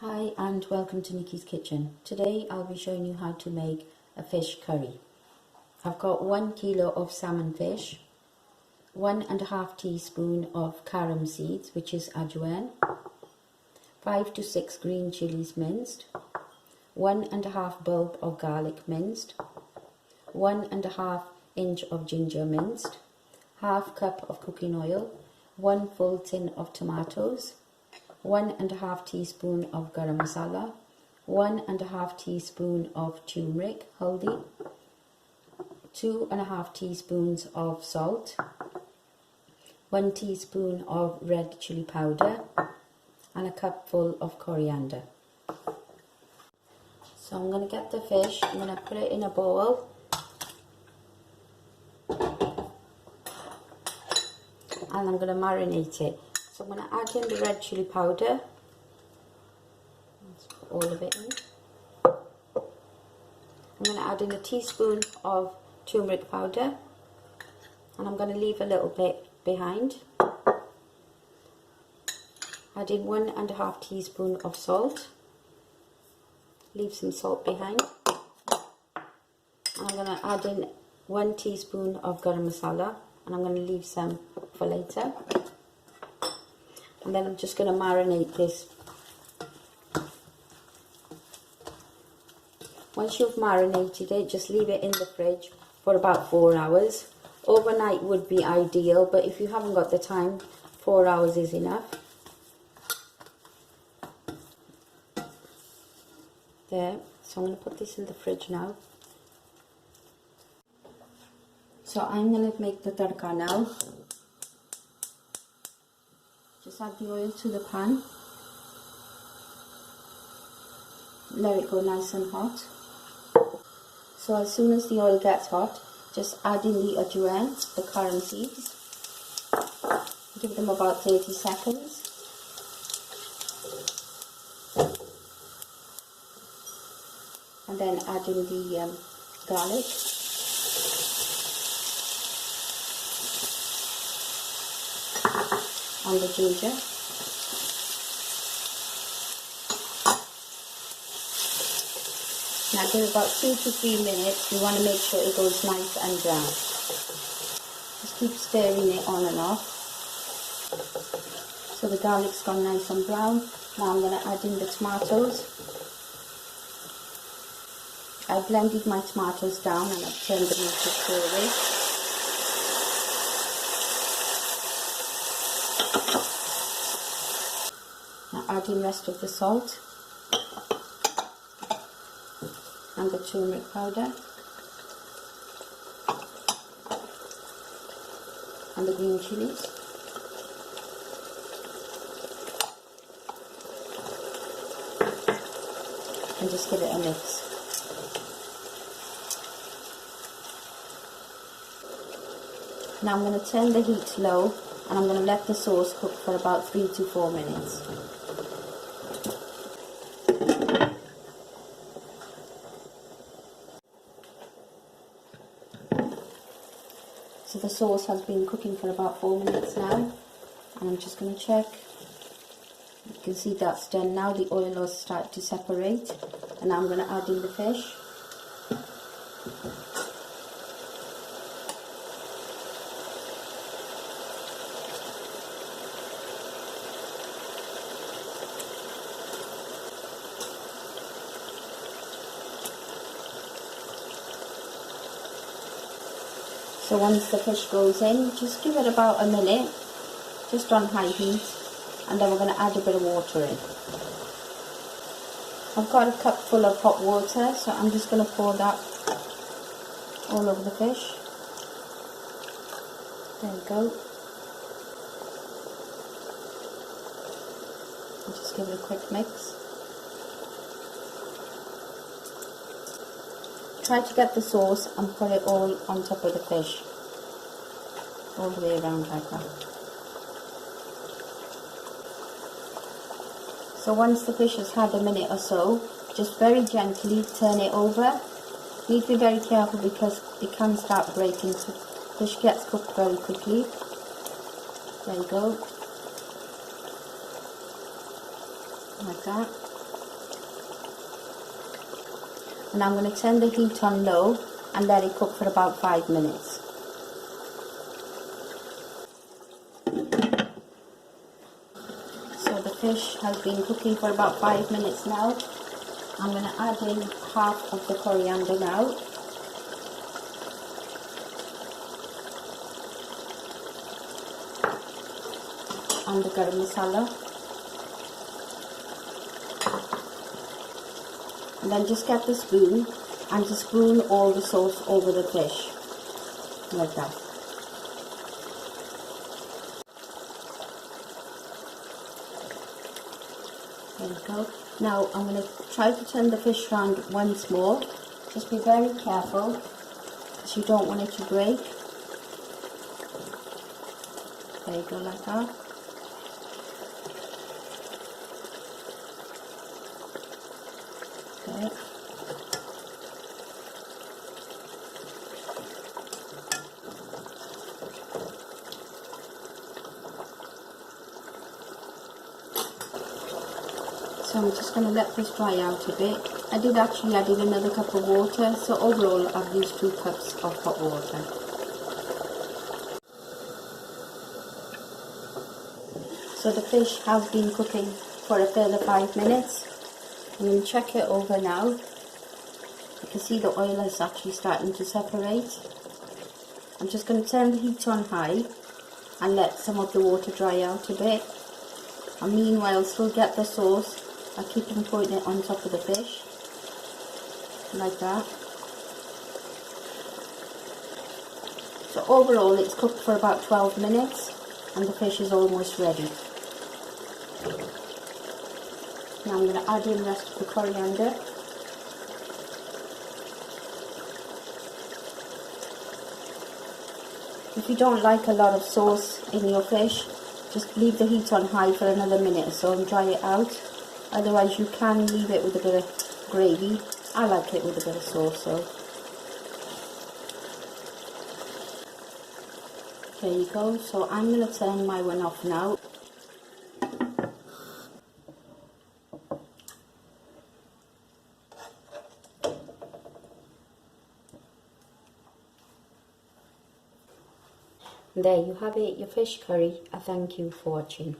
Hi and welcome to Nikki's Kitchen. Today I'll be showing you how to make a fish curry. I've got 1 kilo of salmon fish, 1.5 teaspoon of carom seeds, which is ajwain, 5 to 6 green chillies minced, 1.5 bulb of garlic minced, 1.5 inch of ginger minced, half cup of cooking oil, 1 full tin of tomatoes, 1.5 teaspoon of garam masala, 1.5 teaspoon of turmeric, haldi, 2.5 teaspoons of salt, 1 teaspoon of red chili powder, and a cupful of coriander. So I'm going to get the fish, I'm going to put it in a bowl, and I'm going to marinate it. So I'm going to add in the red chili powder. Let's put all of it in. I'm going to add in a teaspoon of turmeric powder, and I'm going to leave a little bit behind. Add in 1.5 teaspoon of salt. Leave some salt behind. I'm going to add in 1 teaspoon of garam masala, and I'm going to leave some for later. And then I'm just going to marinate this. Once you've marinated it, just leave it in the fridge for about 4 hours. Overnight would be ideal, but if you haven't got the time, 4 hours is enough. There, so I'm going to put this in the fridge now. So I'm going to make the tadka now. Just add the oil to the pan. Let it go nice and hot. So as soon as the oil gets hot, just add in the ajwain, the carom seeds. Give them about 30 seconds. And then add in the garlic. And the ginger. Now give it about 2 to 3 minutes. You want to make sure it goes nice and brown. Just keep stirring it on and off. So the garlic's gone nice and brown. Now I'm going to add in the tomatoes. I blended my tomatoes down and I've turned them into puree. Now add in the rest of the salt and the turmeric powder and the green chillies. And just give it a mix. Now I'm going to turn the heat low and I'm going to let the sauce cook for about 3 to 4 minutes. So the sauce has been cooking for about 4 minutes now, and I'm just going to check. You can see that's done now. The oil has started to separate, and now I'm going to add in the fish. So once the fish goes in, just give it about a minute, just on high heat, and then we're going to add a bit of water in. I've got a cup full of hot water, so I'm just going to pour that all over the fish. There you go. And just give it a quick mix. Try to get the sauce and put it all on top of the fish, all the way around like that. So once the fish has had a minute or so, just very gently turn it over. You need to be very careful because it can start breaking. So fish gets cooked very quickly. There you go. Like that. and I'm going to turn the heat on low and let it cook for about 5 minutes. So the fish has been cooking for about 5 minutes now. I'm going to add in half of the coriander now. And the garam masala. And then just get the spoon and just spoon all the sauce over the fish, like that. There you go. Now I'm going to try to turn the fish around once more. Just be very careful because you don't want it to break. There you go, like that. Okay. So I'm just going to let this dry out a bit. I did actually add in another cup of water, so overall I've used 2 cups of hot water. So the fish has been cooking for a further 5 minutes. I'm going to check it over now. You can see the oil is actually starting to separate. I'm just going to turn the heat on high and let some of the water dry out a bit. And meanwhile still get the sauce. I keep on putting it on top of the fish, like that. So overall it's cooked for about 12 minutes and the fish is almost ready. Now I'm going to add in the rest of the coriander. If you don't like a lot of sauce in your fish, just leave the heat on high for another minute or so and dry it out. Otherwise you can leave it with a bit of gravy. I like it with a bit of sauce though. There you go. So I'm going to turn my one off now. There you have it, your fish curry. I thank you for watching.